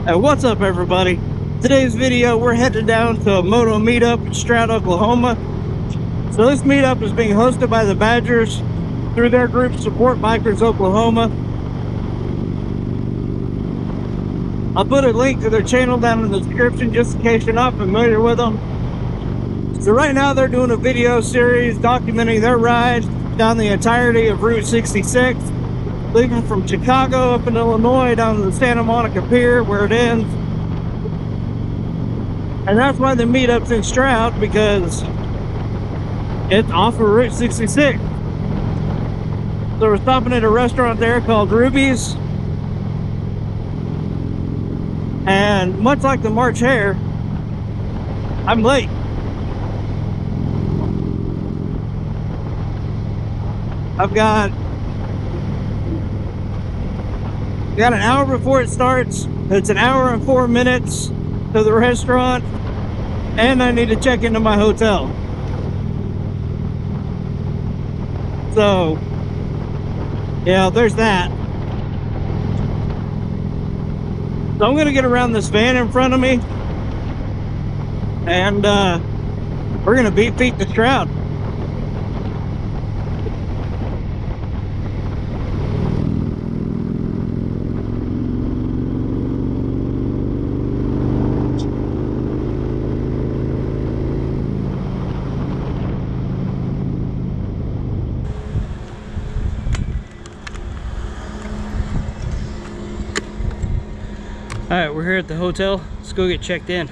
Hey, what's up, everybody? Today's video, we're headed down to a Moto Meetup in Stroud, Oklahoma. So this meetup is being hosted by the Badgers through their group Support Bikers Oklahoma. I'll put a link to their channel down in the description just in case you're not familiar with them. So right now they're doing a video series documenting their ride down the entirety of Route 66, leaving from Chicago up in Illinois down to the Santa Monica Pier where it ends. And that's why the meetup's in Stroud, because it's off of Route 66. So we're stopping at a restaurant there called Ruby's. And much like the March Hare, I'm late. I've got an hour before it starts. It's an hour and 4 minutes to the restaurant, and I need to check into my hotel. So, yeah, there's that. So I'm gonna get around this van in front of me, and we're gonna beat feet to Stroud. All right, we're here at the hotel. Let's go get checked in.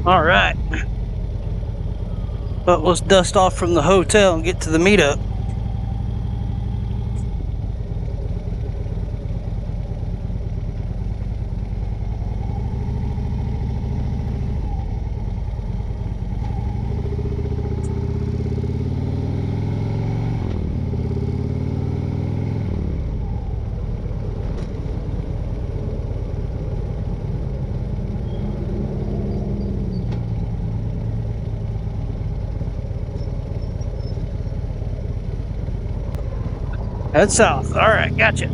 All right, but let's dust off from the hotel and get to the meetup. Head south. All right, gotcha.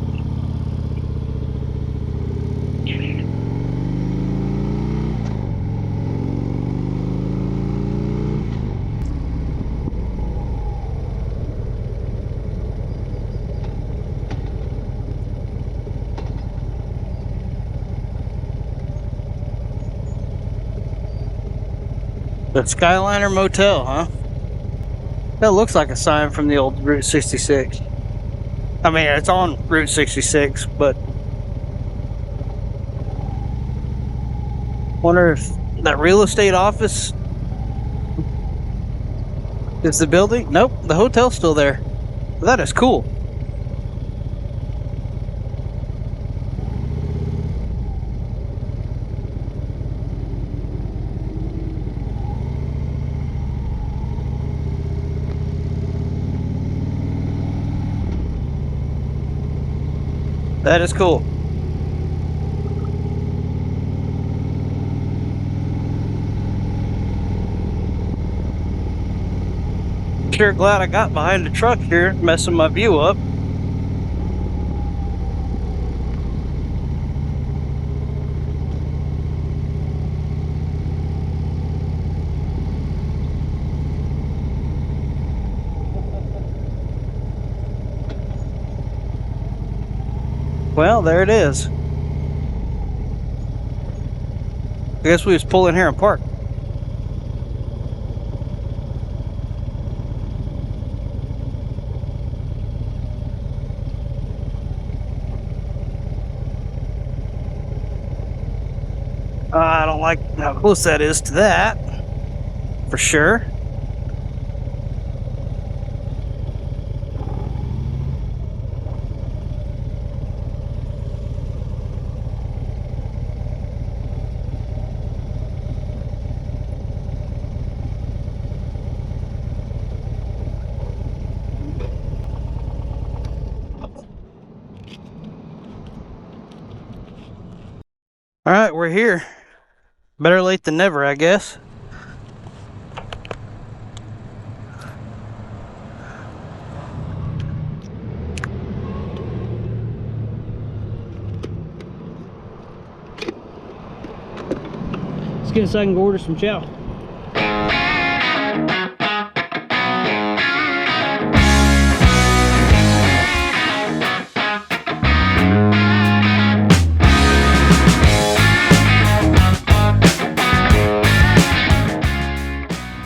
The Skyliner Motel, huh? That looks like a sign from the old Route 66. I mean, it's on Route 66, but wonder if that real estate office is the building. Nope, the hotel's still there. That is cool. That is cool. Sure glad I got behind the truck here, messing my view up. Well, there it is. I guess we just pull in here and park. I don't like how close that is to that, for sure. All right, we're here. Better late than never, I guess. Let's get inside and go order some chow.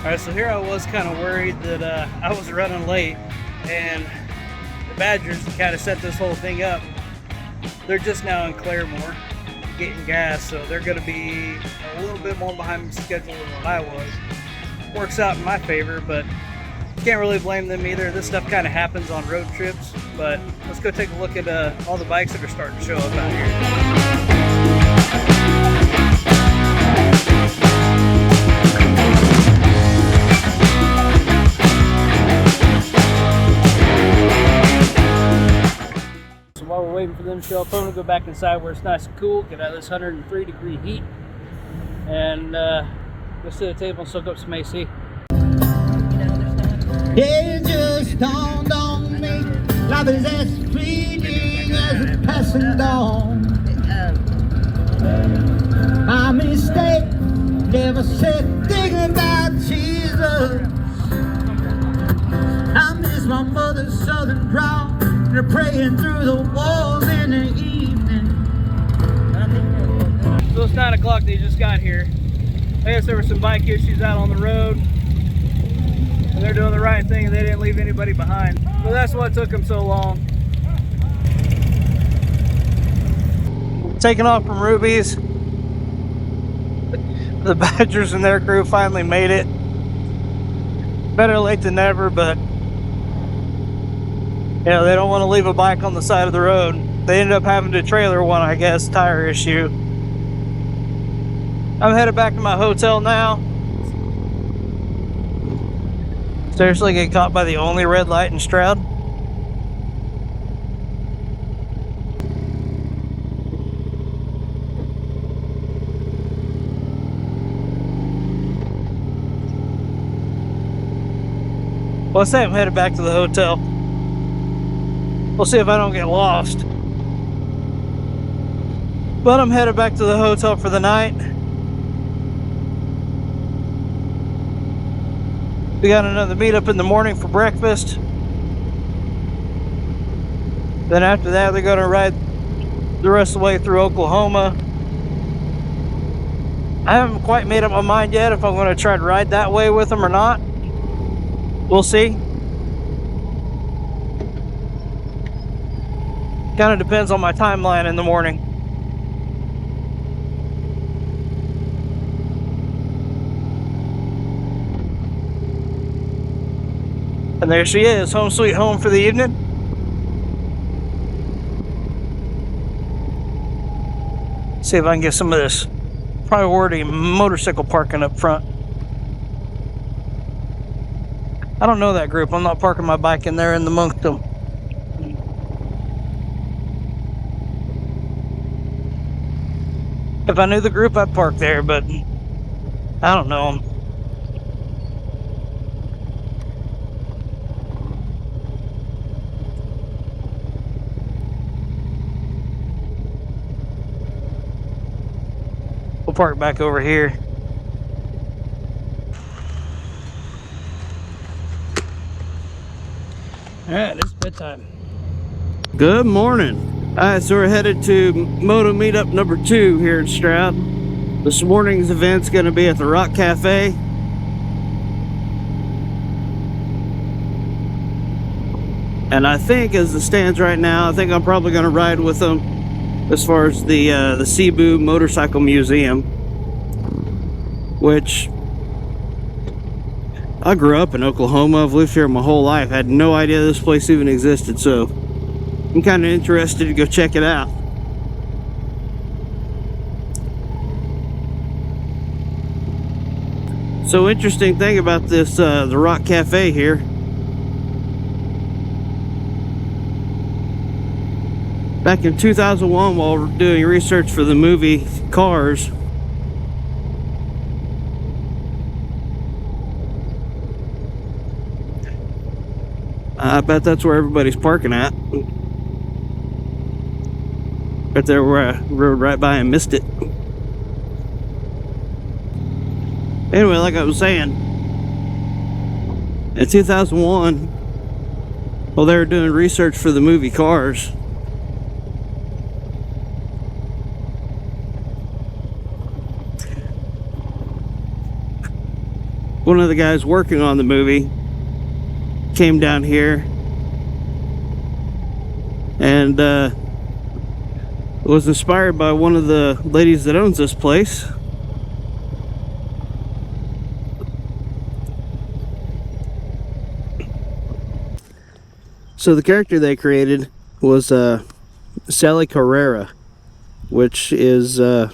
Alright, so here I was kind of worried that I was running late, and the Badgers kind of set this whole thing up. They're just now in Claremore getting gas, so they're going to be a little bit more behind schedule than what I was. Works out in my favor, but can't really blame them either. This stuff kind of happens on road trips, but let's go take a look at all the bikes that are starting to show up out here. While we're waiting for them to show up, I'm gonna go back inside where it's nice and cool, get out of this 103-degree heat, and go sit at the table and soak up some AC. It just dawned on me, life is as fleeting as a passing dawn. My mistake, never said a thing about Jesus. I miss my mother's southern drawl. They're praying through the walls in the evening. So it's 9 o'clock, they just got here. I guess there were some bike issues out on the road, and they're doing the right thing and they didn't leave anybody behind. So that's what took them so long. Taking off from Ruby's. The Badgers and their crew finally made it. Better late than never, but yeah, they don't want to leave a bike on the side of the road. They ended up having to trailer one, I guess, tire issue. I'm headed back to my hotel now. Seriously, get caught by the only red light in Stroud. Well, I say I'm headed back to the hotel. We'll see if I don't get lost. But I'm headed back to the hotel for the night. We got another meetup in the morning for breakfast. Then after that, they're going to ride the rest of the way through Oklahoma. I haven't quite made up my mind yet if I'm going to try to ride that way with them or not. We'll see. Kind of depends on my timeline in the morning. And there she is, home sweet home for the evening. See if I can get some of this priority motorcycle parking up front. I don't know that group. I'm not parking my bike in there in the amongst them. If I knew the group, I'd park there, but I don't know them. We'll park back over here. Alright, it's bedtime. Good morning. Alright, so we're headed to Moto Meetup number 2 here in Stroud. This morning's event's going to be at the Rock Cafe. And I think, as it stands right now, I think I'm probably going to ride with them as far as the Seba Motorcycle Museum, which I grew up in Oklahoma. I've lived here my whole life. Had no idea this place even existed, so I'm kind of interested to go check it out. So interesting thing about this, the Rock Cafe here. Back in 2001, while doing research for the movie Cars, I bet that's where everybody's parking at. Right there where I rode right by and missed it. Anyway, like I was saying, in 2001, while they were doing research for the movie Cars, one of the guys working on the movie came down here and was inspired by one of the ladies that owns this place. So the character they created was Sally Carrera, which is if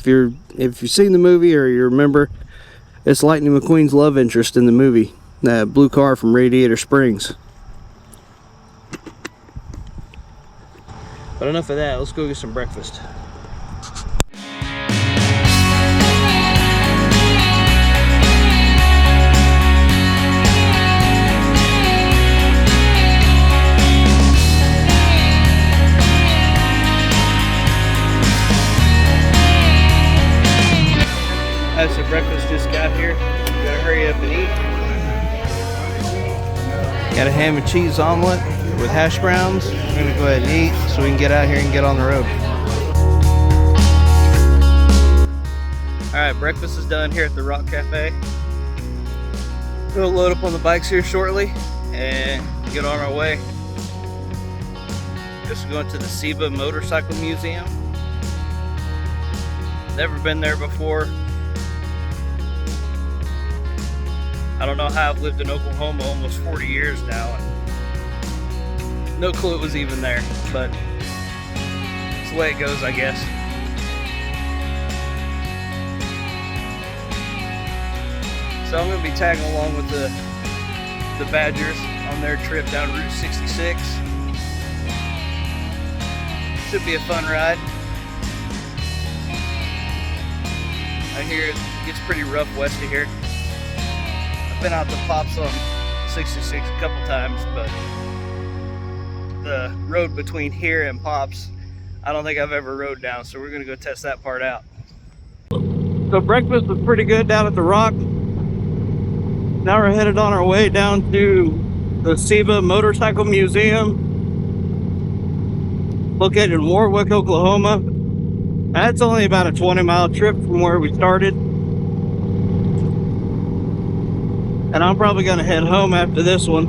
you've seen the movie or you remember, it's Lightning McQueen's love interest in the movie, that blue car from Radiator Springs. But enough of that, let's go get some breakfast. So breakfast just got here. Gotta hurry up and eat. Got a ham and cheese omelet with hash browns. We're gonna go ahead and eat so we can get out here and get on the road. Alright, breakfast is done here at the Rock Cafe. We'll load up on the bikes here shortly and get on our way. Just going to the Seba Motorcycle Museum. Never been there before. I don't know how I've lived in Oklahoma almost 40 years now, and no clue it was even there, but it's the way it goes, I guess. So I'm going to be tagging along with the Badgers on their trip down Route 66. Should be a fun ride. I hear it gets pretty rough west of here. I've been out to Pops on 66 a couple times, but the road between here and Pops, I don't think I've ever rode down, so we're gonna go test that part out. So breakfast was pretty good down at the Rock. Now we're headed on our way down to the Seba Motorcycle Museum, located in Warwick, Oklahoma. That's only about a 20-mile trip from where we started. And I'm probably going to head home after this one.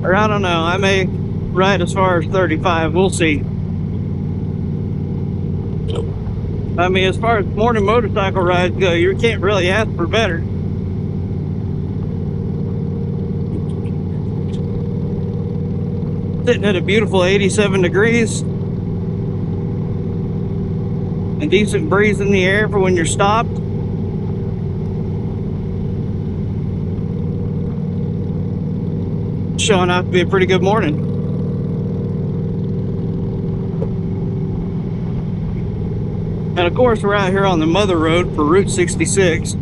Or I don't know, I may ride as far as 35, we'll see. I mean, as far as morning motorcycle rides go, you can't really ask for better. Sitting at a beautiful 87 degrees. A decent breeze in the air for when you're stopped. Showing out to be a pretty good morning. And of course we're out here on the mother road for Route 66.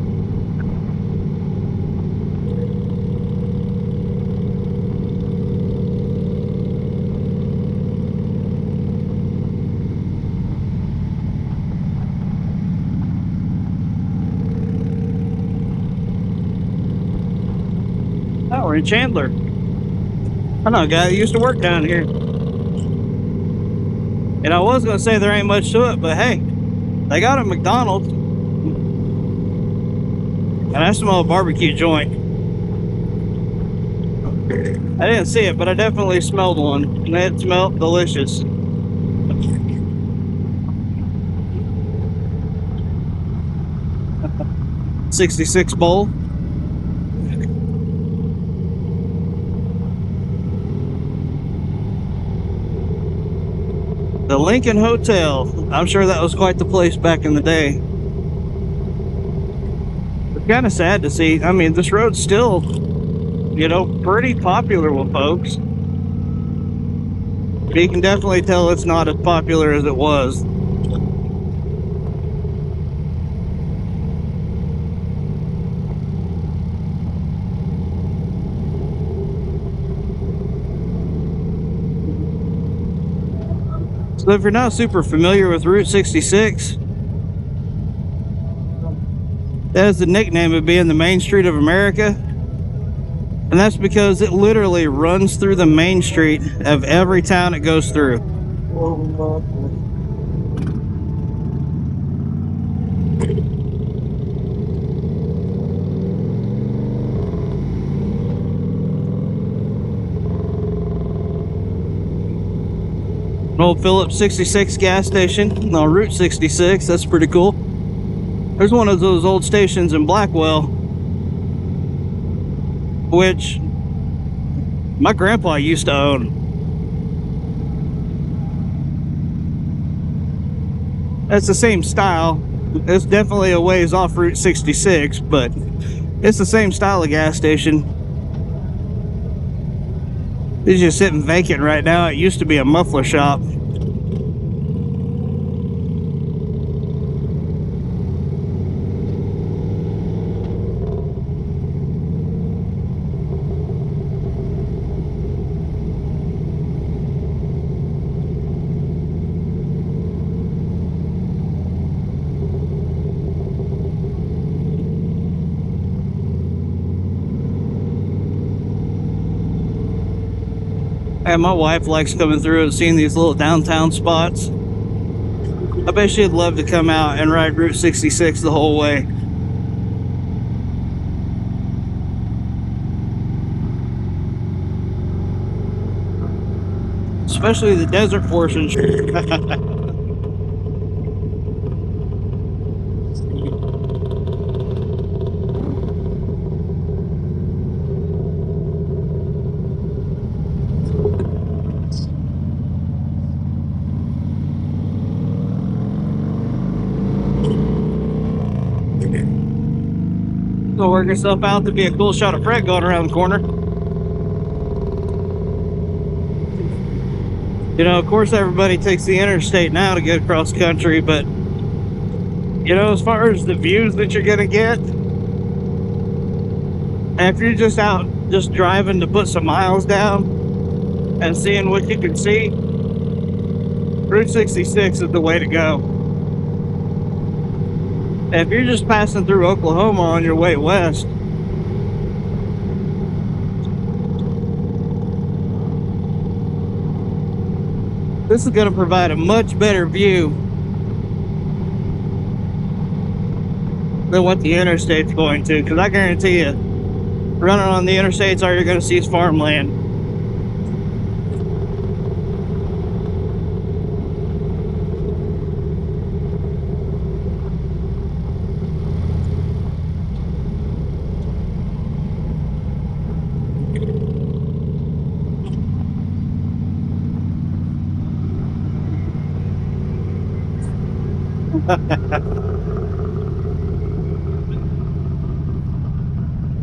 Oh, we're in Chandler. I know a guy that used to work down here. And I was going to say there ain't much to it, but hey, they got a McDonald's. And that's some old barbecue joint. I didn't see it, but I definitely smelled one. And it smelled delicious. '66 bowl. The Lincoln Hotel. I'm sure that was quite the place back in the day. It's kind of sad to see. I mean, this road's still, you know, pretty popular with folks. But you can definitely tell it's not as popular as it was. So if you're not super familiar with Route 66, that is the nickname of being the Main Street of America. And that's because it literally runs through the main street of every town it goes through. An old Phillips 66 gas station on Route 66. That's pretty cool. There's one of those old stations in Blackwell, which my grandpa used to own. That's the same style. It's definitely a ways off Route 66, but it's the same style of gas station. It's just sitting vacant right now. It used to be a muffler shop. And my wife likes coming through and seeing these little downtown spots. I bet she'd love to come out and ride Route 66 the whole way. Especially the desert portions. Gonna work yourself out to be a cool shot of Fred going around the corner. You know, of course everybody takes the interstate now to get across country, but you know, as far as the views that you're gonna get, and if you're just out just driving to put some miles down and seeing what you can see, Route 66 is the way to go. If you're just passing through Oklahoma on your way west, this is going to provide a much better view than what the interstate's going to, because I guarantee you, running on the interstates, all you're going to see is farmland.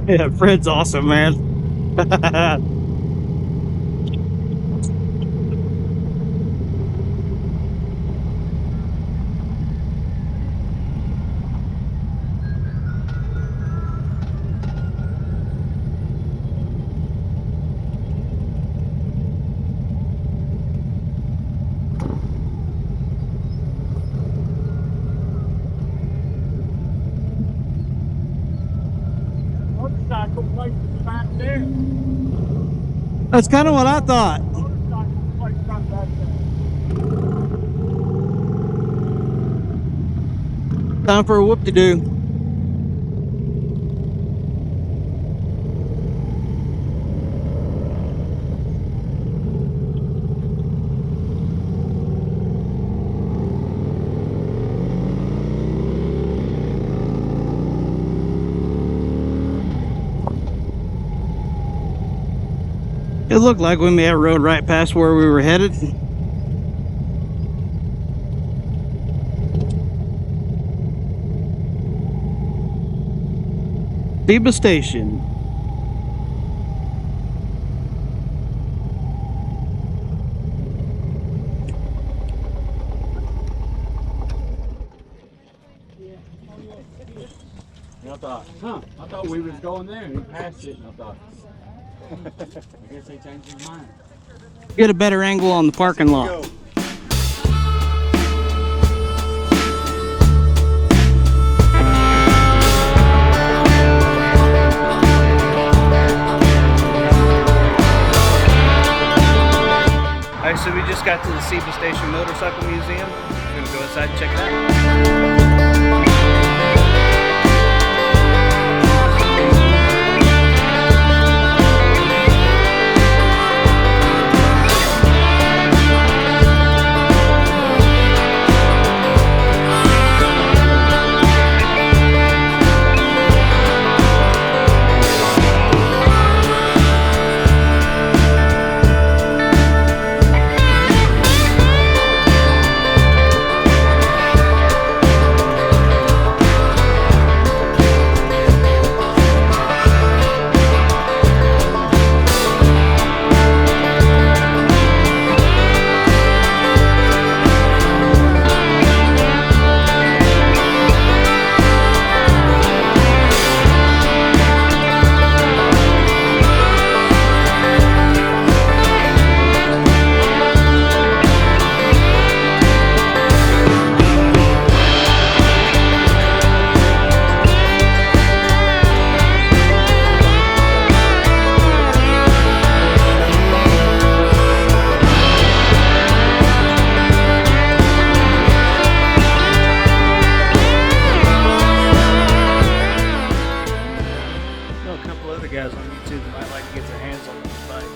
Yeah, Fred's awesome, man. That's kind of what I thought. Time for a whoop-de-doo. It looked like we may have rode right past where we were headed. Seba Station. I thought we was going there and we passed it, and I thought, I guess they changed their mind. Get a better angle on the parking lot. Alright, so we just got to the Seba Station Motorcycle Museum. We're gonna go inside and check it out. Guys on YouTube that might like to get their hands on those bikes.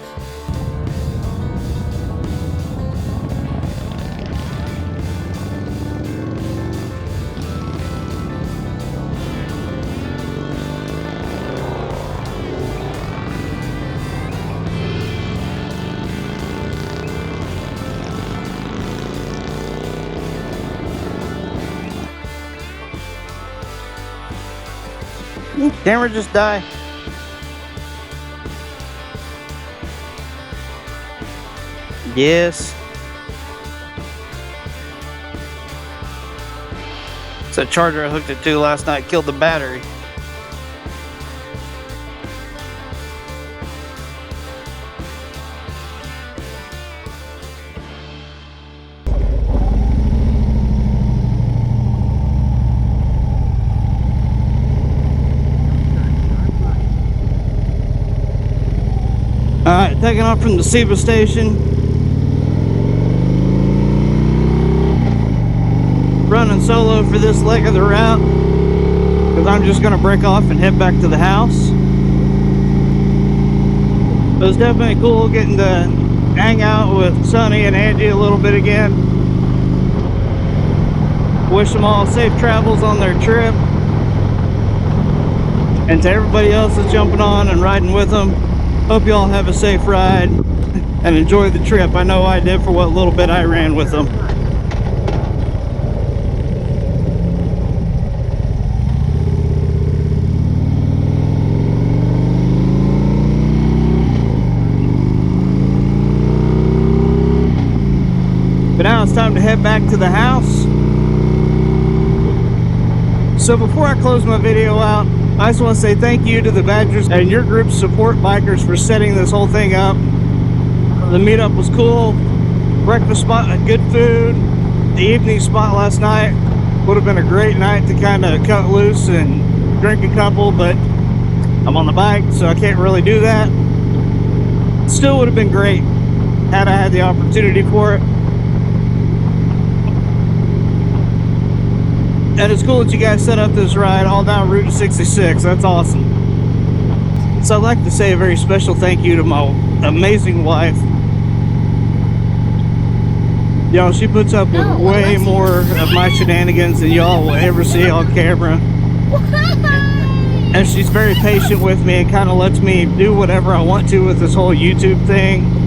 Camera just died. Yes. It's a charger I hooked it to last night, killed the battery. Alright, taking off from the Seba Station. Running solo for this leg of the route because I'm just going to break off and head back to the house. It was definitely cool getting to hang out with Sonny and Angie a little bit again. Wish them all safe travels on their trip. And to everybody else that's jumping on and riding with them, hope you all have a safe ride and enjoy the trip. I know I did for what little bit I ran with them. But now it's time to head back to the house. So before I close my video out, I just want to say thank you to the Badgers and your group's support bikers for setting this whole thing up. The meetup was cool. Breakfast spot, good food. The evening spot last night would have been a great night to kind of cut loose and drink a couple, but I'm on the bike, so I can't really do that. Still would have been great had I had the opportunity for it. And it's cool that you guys set up this ride all down Route 66. That's awesome. So I'd like to say a very special thank you to my amazing wife. Y'all, she puts up with way more of my shenanigans than y'all will ever see on camera. And she's very patient with me and kind of lets me do whatever I want to with this whole YouTube thing.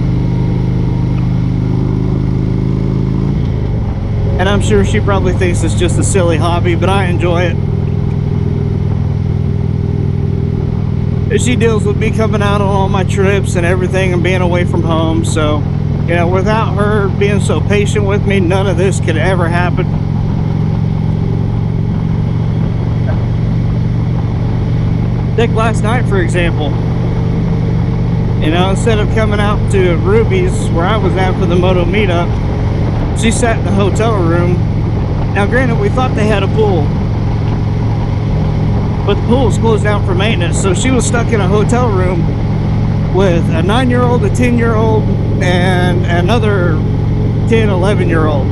And I'm sure she probably thinks it's just a silly hobby, but I enjoy it. And she deals with me coming out on all my trips and everything and being away from home. So, you know, without her being so patient with me, none of this could ever happen. Take last night, for example. You know, instead of coming out to Ruby's, where I was at for the Moto Meetup, she sat in the hotel room. Now granted, we thought they had a pool, but the pool was closed down for maintenance, so she was stuck in a hotel room with a 9-year-old, a 10-year-old, and another 10, 11-year-old.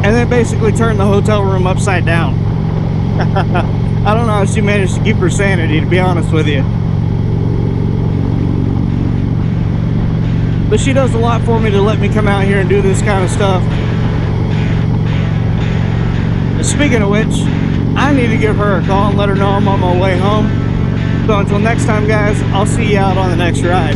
And then basically turned the hotel room upside down. I don't know how she managed to keep her sanity, to be honest with you. But she does a lot for me to let me come out here and do this kind of stuff. Speaking of which, I need to give her a call and let her know I'm on my way home. So until next time, guys, I'll see you out on the next ride.